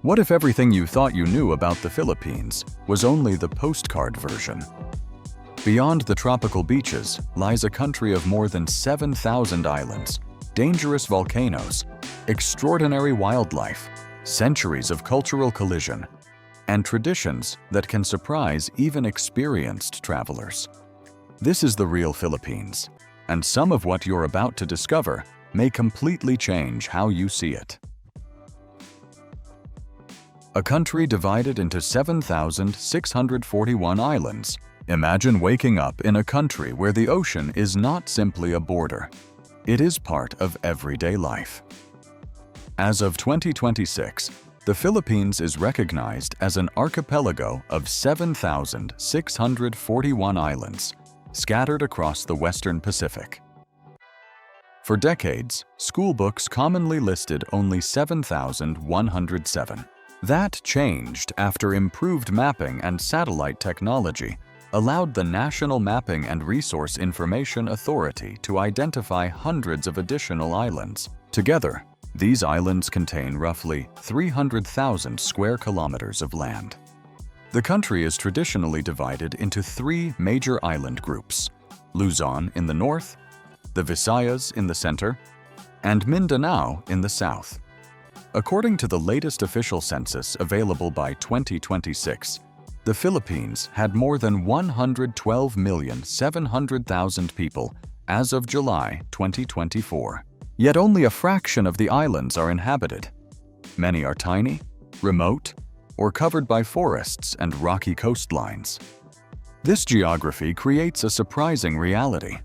What if everything you thought you knew about the Philippines was only the postcard version? Beyond the tropical beaches lies a country of more than 7,000 islands, dangerous volcanoes, extraordinary wildlife, centuries of cultural collision, and traditions that can surprise even experienced travelers. This is the real Philippines, and some of what you're about to discover may completely change how you see it. A country divided into 7,641 islands. Imagine waking up in a country where the ocean is not simply a border. It is part of everyday life. As of 2026, the Philippines is recognized as an archipelago of 7,641 islands, scattered across the Western Pacific. For decades, school books commonly listed only 7,107. That changed after improved mapping and satellite technology allowed the National Mapping and Resource Information Authority to identify hundreds of additional islands. Together, these islands contain roughly 300,000 square kilometers of land. The country is traditionally divided into three major island groups: Luzon in the north, the Visayas in the center, and Mindanao in the south. According to the latest official census available by 2026, the Philippines had more than 112,700,000 people as of July 2024. Yet only a fraction of the islands are inhabited. Many are tiny, remote, or covered by forests and rocky coastlines. This geography creates a surprising reality.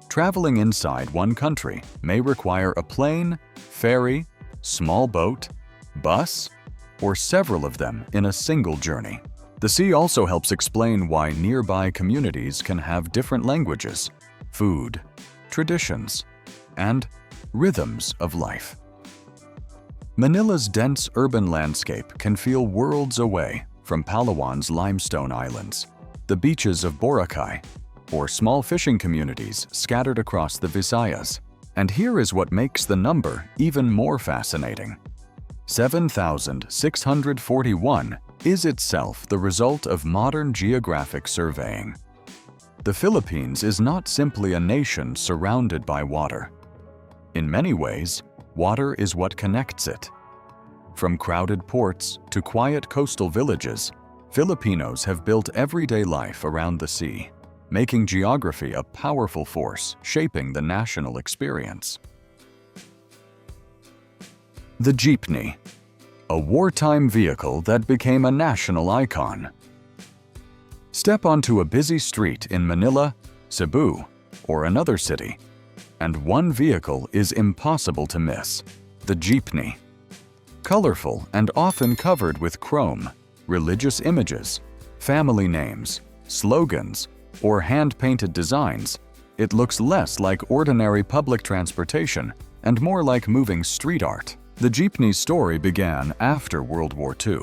Traveling inside one country may require a plane, ferry, small boat, bus, or several of them in a single journey. The sea also helps explain why nearby communities can have different languages, food, traditions, and rhythms of life. Manila's dense urban landscape can feel worlds away from Palawan's limestone islands, the beaches of Boracay, or small fishing communities scattered across the Visayas. And here is what makes the number even more fascinating. 7,641 is itself the result of modern geographic surveying. The Philippines is not simply a nation surrounded by water. In many ways, water is what connects it. From crowded ports to quiet coastal villages, Filipinos have built everyday life around the sea, making geography a powerful force shaping the national experience. The Jeepney, a wartime vehicle that became a national icon. Step onto a busy street in Manila, Cebu, or another city, and one vehicle is impossible to miss: the jeepney. Colorful and often covered with chrome, religious images, family names, slogans, or hand-painted designs, it looks less like ordinary public transportation and more like moving street art. The jeepney's story began after World War II.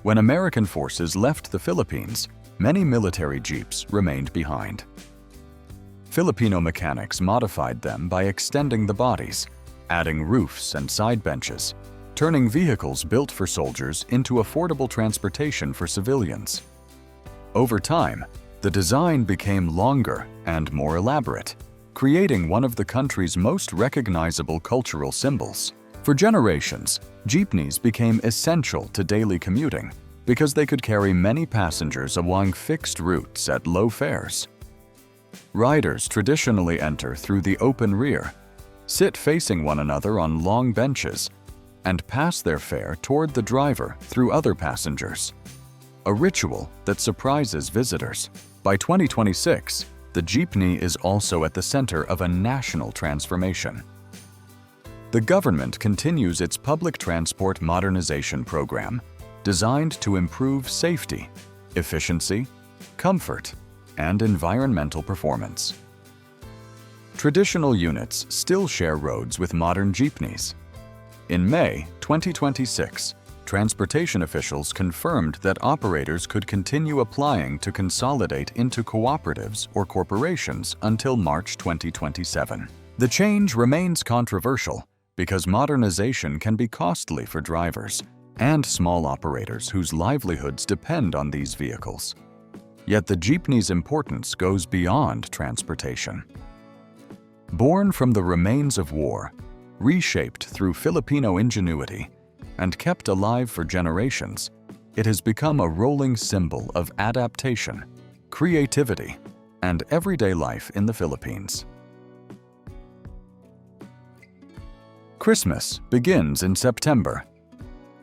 When American forces left the Philippines, many military jeeps remained behind. Filipino mechanics modified them by extending the bodies, adding roofs and side benches, turning vehicles built for soldiers into affordable transportation for civilians. Over time, the design became longer and more elaborate, creating one of the country's most recognizable cultural symbols. For generations, jeepneys became essential to daily commuting because they could carry many passengers along fixed routes at low fares. Riders traditionally enter through the open rear, sit facing one another on long benches, and pass their fare toward the driver through other passengers. A ritual that surprises visitors. By 2026, the jeepney is also at the center of a national transformation. The government continues its public transport modernization program, designed to improve safety, efficiency, comfort, and environmental performance. Traditional units still share roads with modern jeepneys. In May 2026, transportation officials confirmed that operators could continue applying to consolidate into cooperatives or corporations until March 2027. The change remains controversial because modernization can be costly for drivers, and small operators whose livelihoods depend on these vehicles. Yet the jeepney's importance goes beyond transportation. Born from the remains of war, reshaped through Filipino ingenuity, and kept alive for generations, it has become a rolling symbol of adaptation, creativity, and everyday life in the Philippines. Christmas begins in September.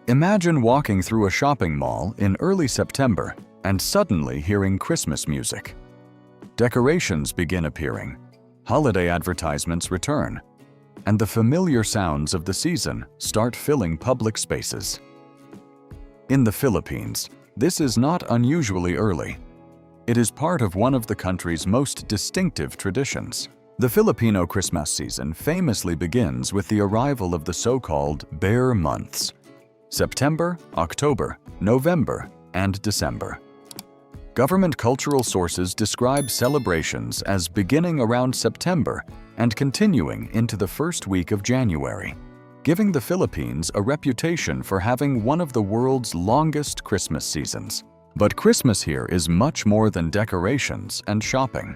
Imagine walking through a shopping mall in early September and suddenly hearing Christmas music. Decorations begin appearing, holiday advertisements return, and the familiar sounds of the season start filling public spaces. In the Philippines, this is not unusually early. It is part of one of the country's most distinctive traditions. The Filipino Christmas season famously begins with the arrival of the so-called bear months: September, October, November, and December. Government cultural sources describe celebrations as beginning around September and continuing into the first week of January, giving the Philippines a reputation for having one of the world's longest Christmas seasons. But Christmas here is much more than decorations and shopping.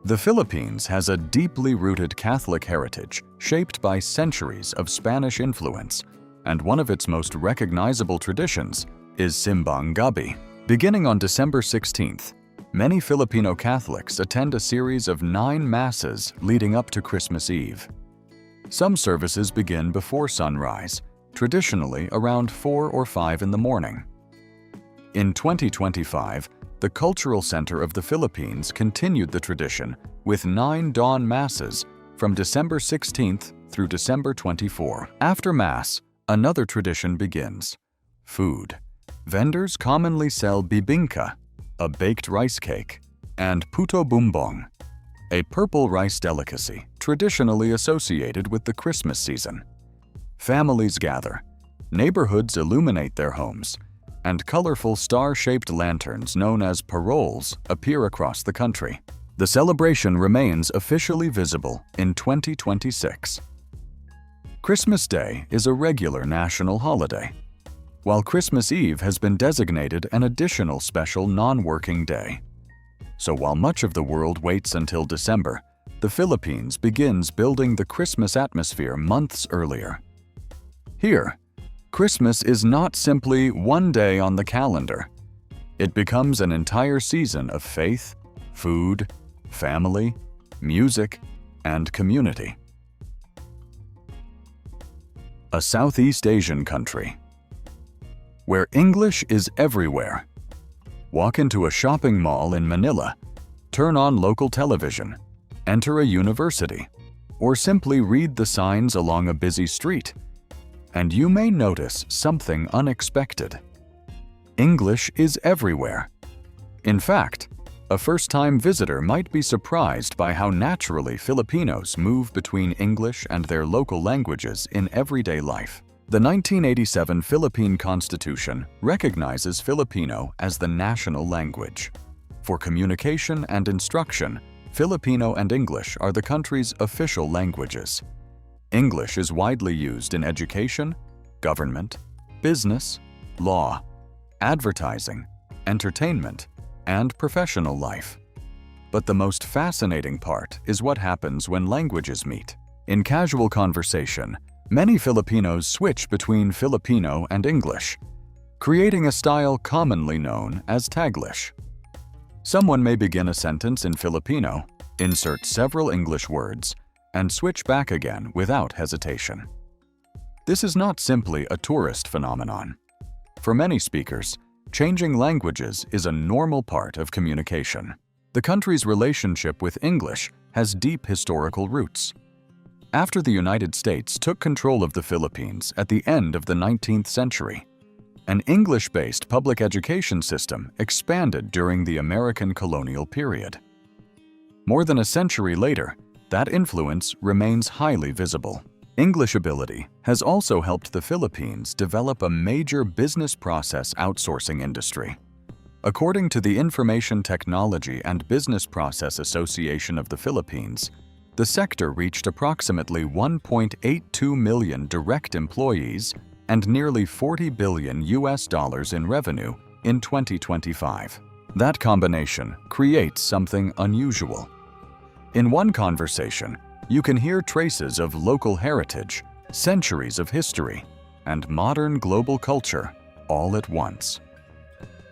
The Philippines has a deeply rooted Catholic heritage shaped by centuries of Spanish influence, and one of its most recognizable traditions is Simbang Gabi. Beginning on December 16th, many Filipino Catholics attend a series of 9 masses leading up to Christmas Eve. Some services begin before sunrise, traditionally around 4 or 5 in the morning. In 2025, the Cultural Center of the Philippines continued the tradition with 9 dawn masses from December 16th through December 24. After Mass, another tradition begins: food. Vendors commonly sell bibingka, a baked rice cake, and puto bumbong, a purple rice delicacy traditionally associated with the Christmas season. Families gather, neighborhoods illuminate their homes, and colorful star-shaped lanterns known as paroles appear across the country. The celebration remains officially visible in 2026. Christmas Day is a regular national holiday, while Christmas Eve has been designated an additional special non-working day. So while much of the world waits until December, the Philippines begins building the Christmas atmosphere months earlier. Here, Christmas is not simply one day on the calendar. It becomes an entire season of faith, food, family, music, and community. A Southeast Asian country where English is everywhere. Walk into a shopping mall in Manila, turn on local television, enter a university, or simply read the signs along a busy street, and you may notice something unexpected. English is everywhere. In fact, a first-time visitor might be surprised by how naturally Filipinos move between English and their local languages in everyday life. The 1987 Philippine Constitution recognizes Filipino as the national language. For communication and instruction, Filipino and English are the country's official languages. English is widely used in education, government, business, law, advertising, entertainment, and professional life. But the most fascinating part is what happens when languages meet. In casual conversation, many Filipinos switch between Filipino and English, creating a style commonly known as Taglish. Someone may begin a sentence in Filipino, insert several English words, and switch back again without hesitation. This is not simply a tourist phenomenon. For many speakers, changing languages is a normal part of communication. The country's relationship with English has deep historical roots. After the United States took control of the Philippines at the end of the 19th century, an English-based public education system expanded during the American colonial period. More than a century later, that influence remains highly visible. English ability has also helped the Philippines develop a major business process outsourcing industry. According to the Information Technology and Business Process Association of the Philippines, the sector reached approximately 1.82 million direct employees and nearly $40 billion in revenue in 2025. That combination creates something unusual. In one conversation, you can hear traces of local heritage, centuries of history, and modern global culture all at once.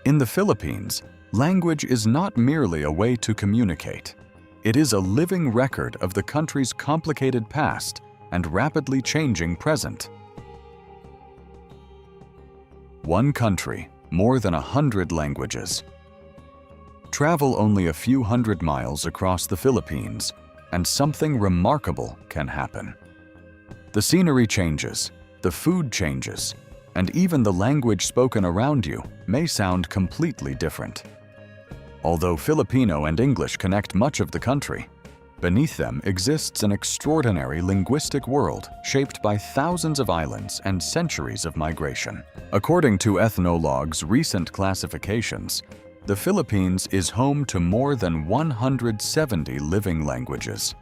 In the Philippines, language is not merely a way to communicate. It is a living record of the country's complicated past and rapidly changing present. One country, more than 100 languages. Travel only a few hundred miles across the Philippines, and something remarkable can happen. The scenery changes, the food changes, and even the language spoken around you may sound completely different. Although Filipino and English connect much of the country, beneath them exists an extraordinary linguistic world shaped by thousands of islands and centuries of migration. According to ethnologues' recent classifications, the Philippines is home to more than 170 living languages.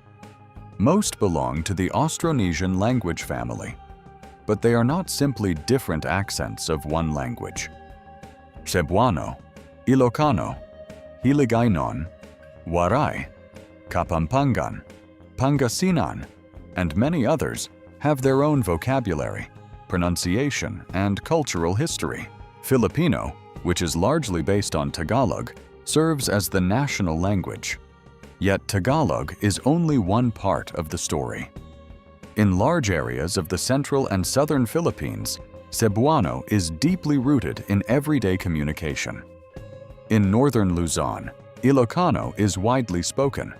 Most belong to the Austronesian language family, but they are not simply different accents of one language. Cebuano, Ilocano, Hiligaynon, Waray, Kapampangan, Pangasinan, and many others have their own vocabulary, pronunciation, and cultural history. Filipino, which is largely based on Tagalog, serves as the national language. Yet Tagalog is only one part of the story. In large areas of the central and southern Philippines, Cebuano is deeply rooted in everyday communication. In northern Luzon, Ilocano is widely spoken,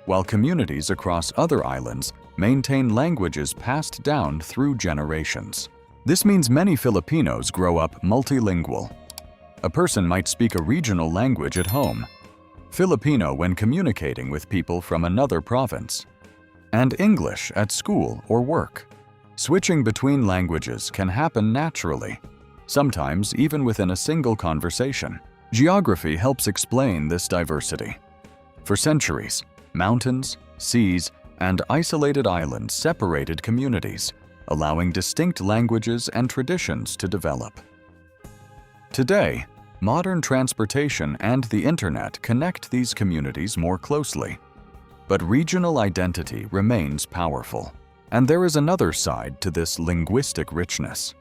while communities across other islands maintain languages passed down through generations. This means many Filipinos grow up multilingual. A person might speak a regional language at home, Filipino when communicating with people from another province, and English at school or work. Switching between languages can happen naturally, sometimes even within a single conversation. Geography helps explain this diversity. For centuries, mountains, seas, and isolated islands separated communities, allowing distinct languages and traditions to develop. Today, modern transportation and the internet connect these communities more closely. But regional identity remains powerful, and there is another side to this linguistic richness.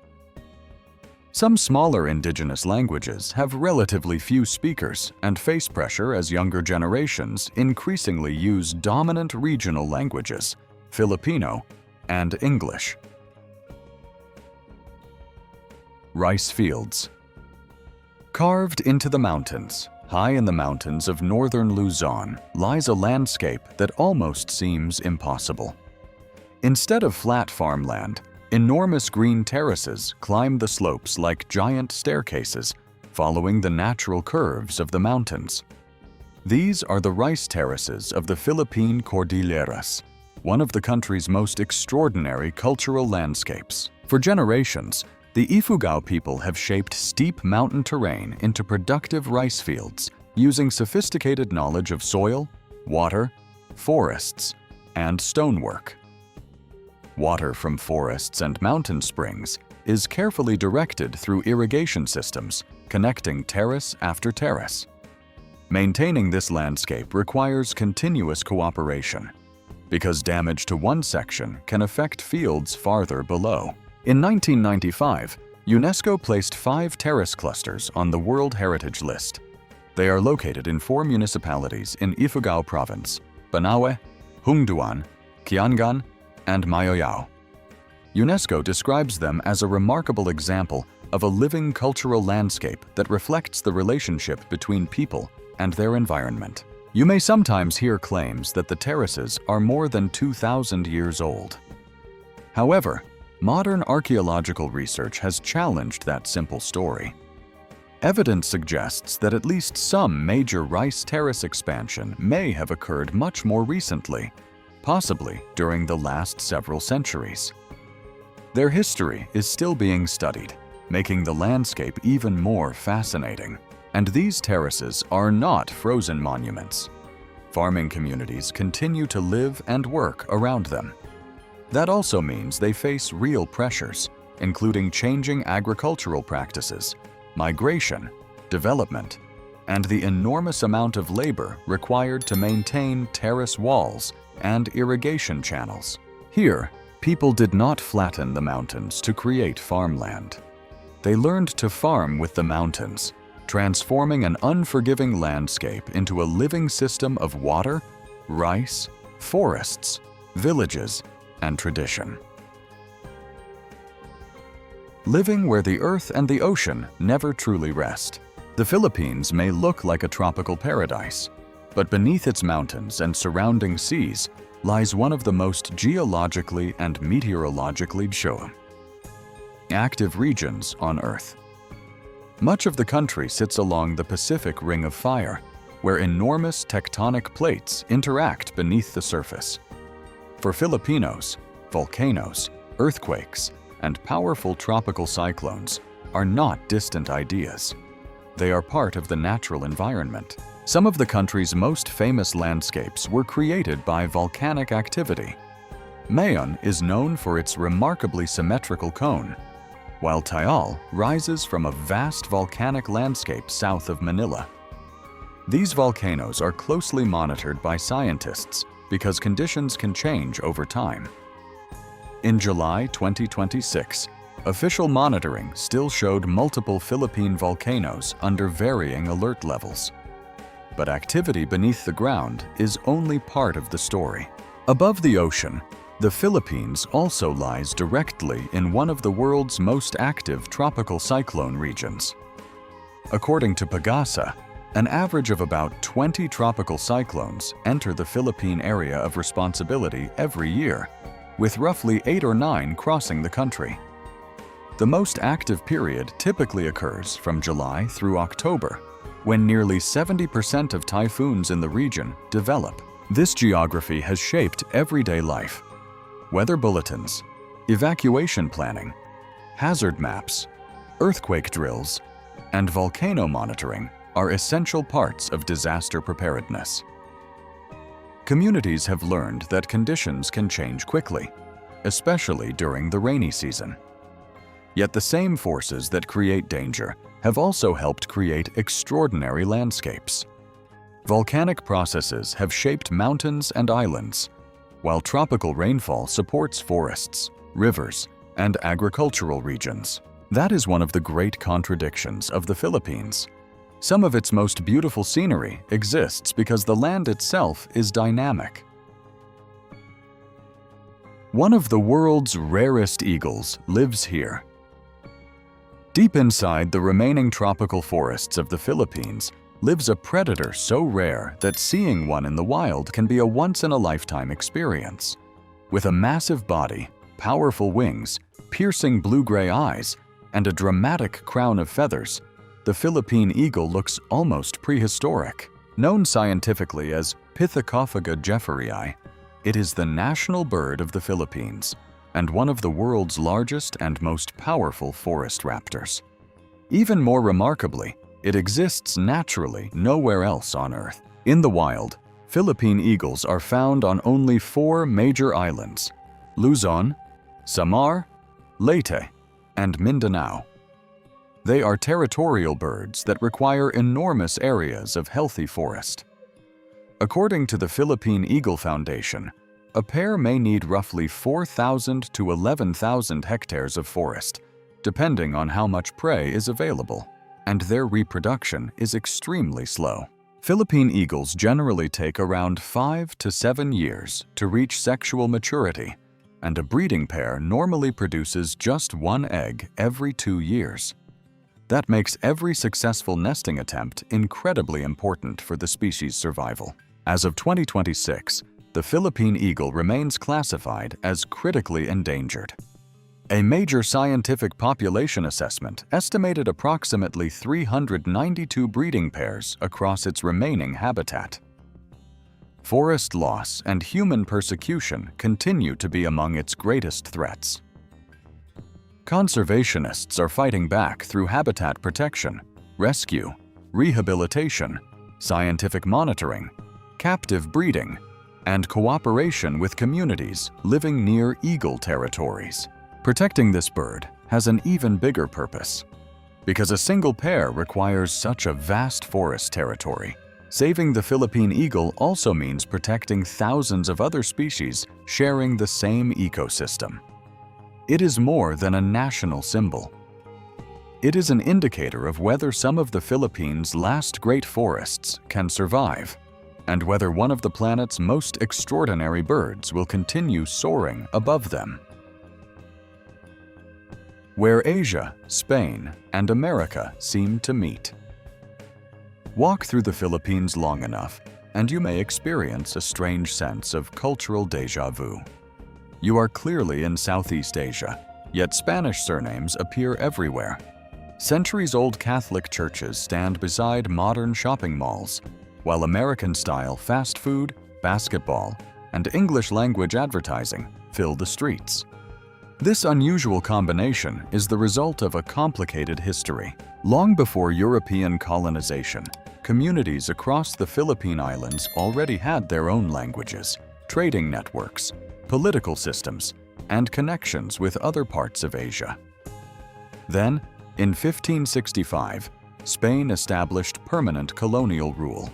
Some smaller indigenous languages have relatively few speakers and face pressure as younger generations increasingly use dominant regional languages, Filipino and English. Rice fields. Carved into the mountains, high in the mountains of northern Luzon, lies a landscape that almost seems impossible. Instead of flat farmland, enormous green terraces climb the slopes like giant staircases, following the natural curves of the mountains. These are the rice terraces of the Philippine Cordilleras, one of the country's most extraordinary cultural landscapes. For generations, the Ifugao people have shaped steep mountain terrain into productive rice fields using sophisticated knowledge of soil, water, forests, and stonework. Water from forests and mountain springs is carefully directed through irrigation systems, connecting terrace after terrace. Maintaining this landscape requires continuous cooperation, because damage to one section can affect fields farther below. In 1995, UNESCO placed 5 terrace clusters on the World Heritage List. They are located in 4 municipalities in Ifugao Province: Banawe, Hungduan, Kiangan, and Mayoyao. UNESCO describes them as a remarkable example of a living cultural landscape that reflects the relationship between people and their environment. You may sometimes hear claims that the terraces are more than 2,000 years old. However, modern archaeological research has challenged that simple story. Evidence suggests that at least some major rice terrace expansion may have occurred much more recently, possibly during the last several centuries. Their history is still being studied, making the landscape even more fascinating. And these terraces are not frozen monuments. Farming communities continue to live and work around them. That also means they face real pressures. including changing agricultural practices, migration, development, and the enormous amount of labor required to maintain terrace walls and irrigation channels. Here, people did not flatten the mountains to create farmland. They learned to farm with the mountains, transforming an unforgiving landscape into a living system of water, rice, forests, villages, and tradition. Living where the earth and the ocean never truly rest. The Philippines may look like a tropical paradise, but beneath its mountains and surrounding seas lies one of the most geologically and meteorologically active regions on Earth. Much of the country sits along the Pacific Ring of Fire, where enormous tectonic plates interact beneath the surface. For Filipinos, volcanoes, earthquakes, and powerful tropical cyclones are not distant ideas. They are part of the natural environment. Some of the country's most famous landscapes were created by volcanic activity. Mayon is known for its remarkably symmetrical cone, while Tayal rises from a vast volcanic landscape south of Manila. These volcanoes are closely monitored by scientists because conditions can change over time. In July 2026, official monitoring still showed multiple Philippine volcanoes under varying alert levels. But activity beneath the ground is only part of the story. Above the ocean, the Philippines also lies directly in one of the world's most active tropical cyclone regions. According to Pagasa, an average of about 20 tropical cyclones enter the Philippine area of responsibility every year, with roughly 8 or 9 crossing the country. The most active period typically occurs from July through October, when nearly 70% of typhoons in the region develop. This geography has shaped everyday life. Weather bulletins, evacuation planning, hazard maps, earthquake drills, and volcano monitoring are essential parts of disaster preparedness. Communities have learned that conditions can change quickly, especially during the rainy season. Yet the same forces that create danger have also helped create extraordinary landscapes. Volcanic processes have shaped mountains and islands, while tropical rainfall supports forests, rivers, and agricultural regions. That is one of the great contradictions of the Philippines. Some of its most beautiful scenery exists because the land itself is dynamic. One of the world's rarest eagles lives here. Deep inside the remaining tropical forests of the Philippines lives a predator so rare that seeing one in the wild can be a once-in-a-lifetime experience. With a massive body, powerful wings, piercing blue-gray eyes, and a dramatic crown of feathers, the Philippine eagle looks almost prehistoric. Known scientifically as Pithecophagou jefferyi, it is the national bird of the Philippines and one of the world's largest and most powerful forest raptors. Even more remarkably, it exists naturally nowhere else on Earth. In the wild, Philippine eagles are found on only 4 major islands: Luzon, Samar, Leyte, and Mindanao. They are territorial birds that require enormous areas of healthy forest. According to the Philippine Eagle Foundation, a pair may need roughly 4,000 to 11,000 hectares of forest, depending on how much prey is available, and their reproduction is extremely slow. Philippine eagles generally take around 5 to 7 years to reach sexual maturity, and a breeding pair normally produces just 1 egg every 2 years. That makes every successful nesting attempt incredibly important for the species' survival. As of 2026, the Philippine eagle remains classified as critically endangered. A major scientific population assessment estimated approximately 392 breeding pairs across its remaining habitat. Forest loss and human persecution continue to be among its greatest threats. Conservationists are fighting back through habitat protection, rescue, rehabilitation, scientific monitoring, captive breeding, and cooperation with communities living near eagle territories. Protecting this bird has an even bigger purpose. Because a single pair requires such a vast forest territory, saving the Philippine eagle also means protecting thousands of other species sharing the same ecosystem. It is more than a national symbol. It is an indicator of whether some of the Philippines' last great forests can survive, and whether one of the planet's most extraordinary birds will continue soaring above them. Where Asia, Spain, and America seem to meet. Walk through the Philippines long enough, and you may experience a strange sense of cultural déjà vu. You are clearly in Southeast Asia, yet Spanish surnames appear everywhere. Centuries-old Catholic churches stand beside modern shopping malls, while American-style fast food, basketball, and English-language advertising fill the streets. This unusual combination is the result of a complicated history. Long before European colonization, communities across the Philippine Islands already had their own languages, trading networks, political systems, and connections with other parts of Asia. Then, in 1565, Spain established permanent colonial rule.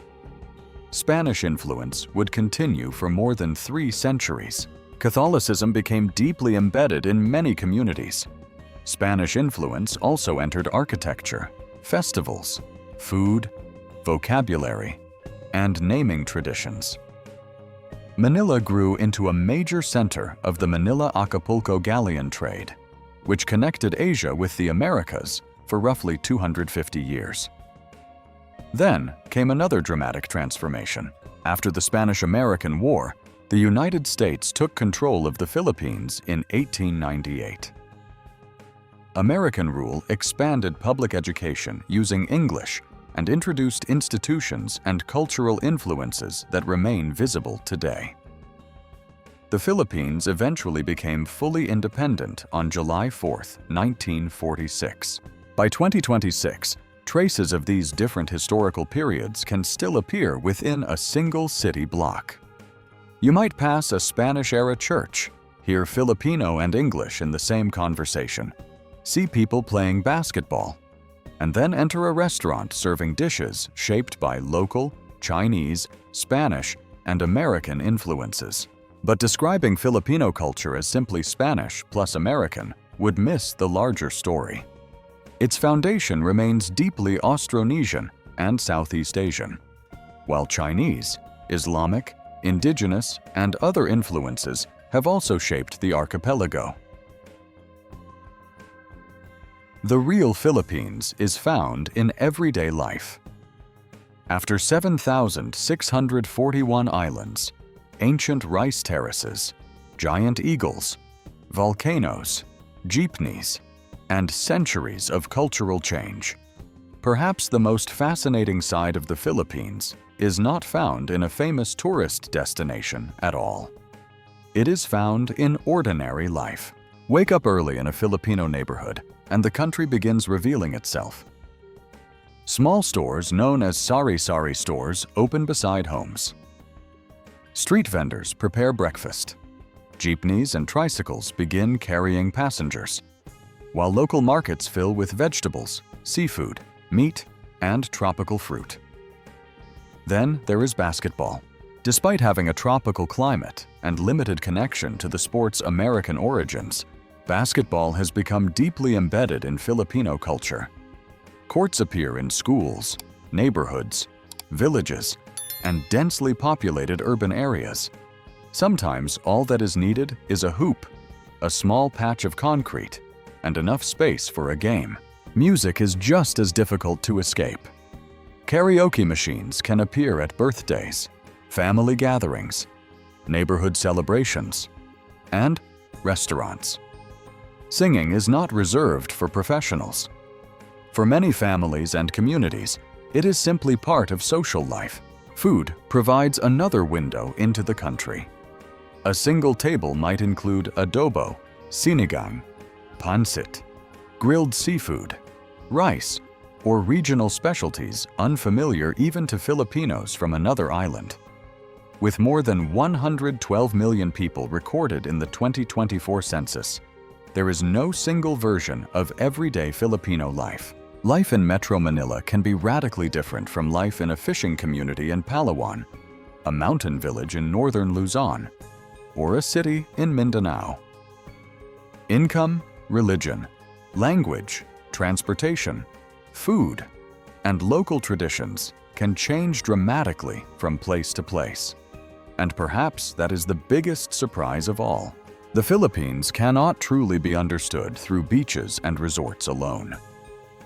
Spanish influence would continue for more than 3 centuries. Catholicism became deeply embedded in many communities. Spanish influence also entered architecture, festivals, food, vocabulary, and naming traditions. Manila grew into a major center of the Manila-Acapulco galleon trade, which connected Asia with the Americas for roughly 250 years. Then came another dramatic transformation. After the Spanish-American War, the United States took control of the Philippines in 1898. American rule expanded public education using English and introduced institutions and cultural influences that remain visible today. The Philippines eventually became fully independent on July 4, 1946. By 2026, traces of these different historical periods can still appear within a single city block. You might pass a Spanish-era church, hear Filipino and English in the same conversation, see people playing basketball, and then enter a restaurant serving dishes shaped by local, Chinese, Spanish, and American influences. But describing Filipino culture as simply Spanish plus American would miss the larger story. Its foundation remains deeply Austronesian and Southeast Asian, while Chinese, Islamic, indigenous, and other influences have also shaped the archipelago. The real Philippines is found in everyday life. After 7,641 islands, ancient rice terraces, giant eagles, volcanoes, jeepneys, and centuries of cultural change, perhaps the most fascinating side of the Philippines is not found in a famous tourist destination at all. It is found in ordinary life. Wake up early in a Filipino neighborhood, and the country begins revealing itself. Small stores known as sari-sari stores open beside homes. Street vendors prepare breakfast. Jeepneys and tricycles begin carrying passengers, while local markets fill with vegetables, seafood, meat, and tropical fruit. Then there is basketball. Despite having a tropical climate and limited connection to the sport's American origins, basketball has become deeply embedded in Filipino culture. Courts appear in schools, neighborhoods, villages, and densely populated urban areas. Sometimes all that is needed is a hoop, a small patch of concrete, and enough space for a game. Music is just as difficult to escape. Karaoke machines can appear at birthdays, family gatherings, neighborhood celebrations, and restaurants. Singing is not reserved for professionals. For many families and communities, it is simply part of social life. Food provides another window into the country. A single table might include adobo, sinigang, pancit, grilled seafood, rice, or regional specialties unfamiliar even to Filipinos from another island. With more than 112 million people recorded in the 2024 census, there is no single version of everyday Filipino life. Life in Metro Manila can be radically different from life in a fishing community in Palawan, a mountain village in northern Luzon, or a city in Mindanao. Income, religion, language, transportation, food, and local traditions can change dramatically from place to place. And perhaps that is the biggest surprise of all. The Philippines cannot truly be understood through beaches and resorts alone.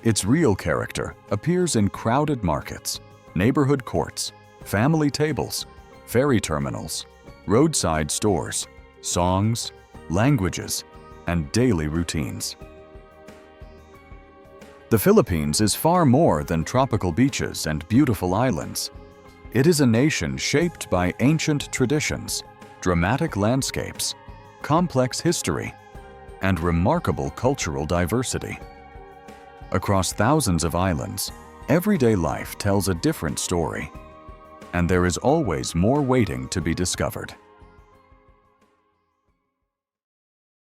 Its real character appears in crowded markets, neighborhood courts, family tables, ferry terminals, roadside stores, songs, languages, and daily routines. The Philippines is far more than tropical beaches and beautiful islands. It is a nation shaped by ancient traditions, dramatic landscapes, complex history, and remarkable cultural diversity. Across thousands of islands, everyday life tells a different story, and there is always more waiting to be discovered.